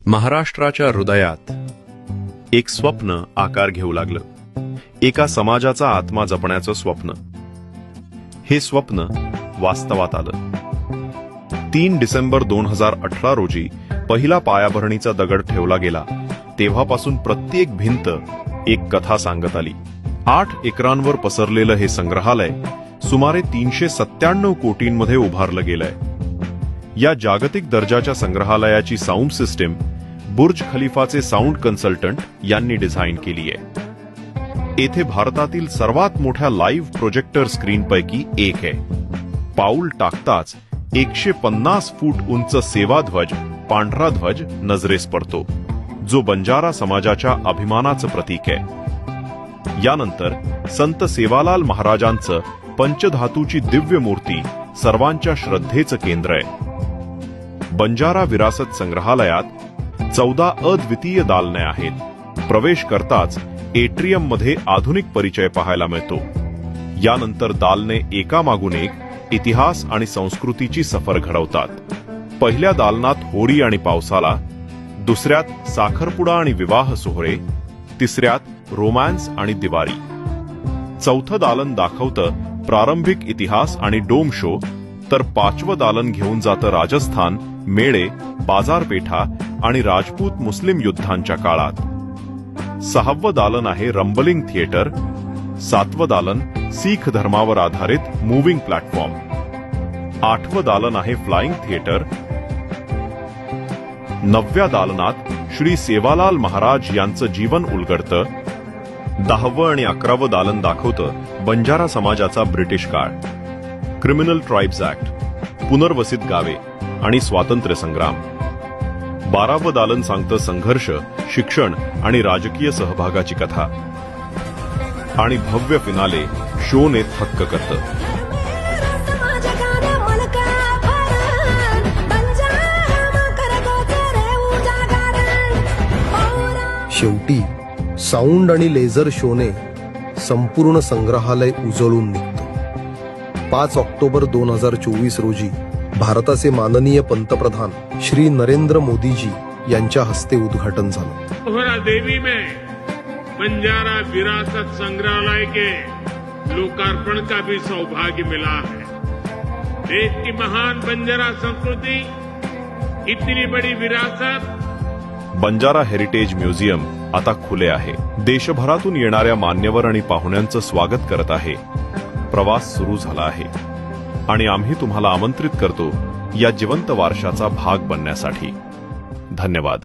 महाराष्ट्राच्या हृदयात एक स्वप्न आकार घेऊ लागलं. एका समाजाचा आत्मा जपण्याचं स्वप्न. हे स्वप्न वास्तवात आलं. 3 डिसेंबर 2018 रोजी पहिला पायाभरणीचा दगड ठेवला गेला. तेव्हापासून प्रत्येक भिंत एक कथा सांगत आली. 8 एकरांवर पसरलेलं हे संग्रहालय सुमारे 397 कोटींमध्ये उभारलं गेलंय. या जागतिक दर्जाच्या संग्रहालयाची साऊंड सिस्टीम बुर्ज खलिफाचे साऊंड कन्सल्टंट यांनी डिझाईन केली आहे. येथे भारतातील सर्वात मोठ्या लाईव्ह प्रोजेक्टर स्क्रीनपैकी एक आहे. पाऊल टाकताच 150 फूट उंच सेवाध्वज, पांढरा ध्वज नजरेस पडतो, जो बंजारा समाजाच्या अभिमानाचं प्रतीक आहे. यानंतर संत सेवालाल महाराजांचं पंचधातूची दिव्य मूर्ती सर्वांच्या श्रद्धेचं केंद्र आहे. बंजारा विरासत संग्रहालयात 14 अद्वितीय दालने आहेत. प्रवेश करताच एट्रियम मध्ये आधुनिक परिचय पाहायला मिळतो. यानंतर दालने एकामागून एक इतिहास आणि संस्कृतीची सफर घडवतात. पहिल्या दालनात होळी आणि पावसाला, दुसऱ्यात साखरपुडा आणि विवाह सोहळे, तिसऱ्यात रोमॅन्स आणि दिवाळी. चौथं दालन दाखवतं प्रारंभिक इतिहास आणि डोम शो, तर 5वं दालन घेऊन जातं राजस्थान, मेळे, बाजारपेठा आणि राजपूत मुस्लिम युद्धांच्या काळात. 6वं दालन आहे रंबलिंग थिएटर. 7वं दालन सीख धर्मावर आधारित मूव्हिंग प्लॅटफॉर्म. 8वं दालन आहे फ्लाइंग थिएटर. 9व्या दालनात श्री सेवालाल महाराज यांचं जीवन उलगडतं. 10वं आणि 11वं दालन दाखवतं बंजारा समाजाचा ब्रिटिश काळ, क्रिमिनल ट्राइब्स ऍक्ट, पुनर्वसित गावे आणि स्वातंत्र्य संग्राम. 12वं दालन सांगतं संघर्ष, शिक्षण आणि राजकीय सहभागाची कथा. आणि भव्य फिनाले शोने थक्क करतं. शेवटी साऊंड आणि लेझर शोने संपूर्ण संग्रहालय उजळून निघतो. 5 ऑक्टोबर 2024 रोजी भारताचे माननीय पंतप्रधान श्री नरेंद्र मोदीजी यांच्या हस्ते उद्घाटन झालं. देवी में बंजारा विरासत संग्रहालय के लोकार्पण का भी सौभाग्य मिला है. देश की महान बंजारा संस्कृति, इतनी बड़ी विरासत. बंजारा हेरिटेज म्युझियम आता खुले आहे. देशभरातून येणाऱ्या मान्यवर आणि पाहुण्यांचं स्वागत करत आहे. प्रवास सुरू झाला आहे आणि आम्ही तुम्हाला आमंत्रित करतो या जिवंत वारशाचा भाग बनण्यासाठी. धन्यवाद.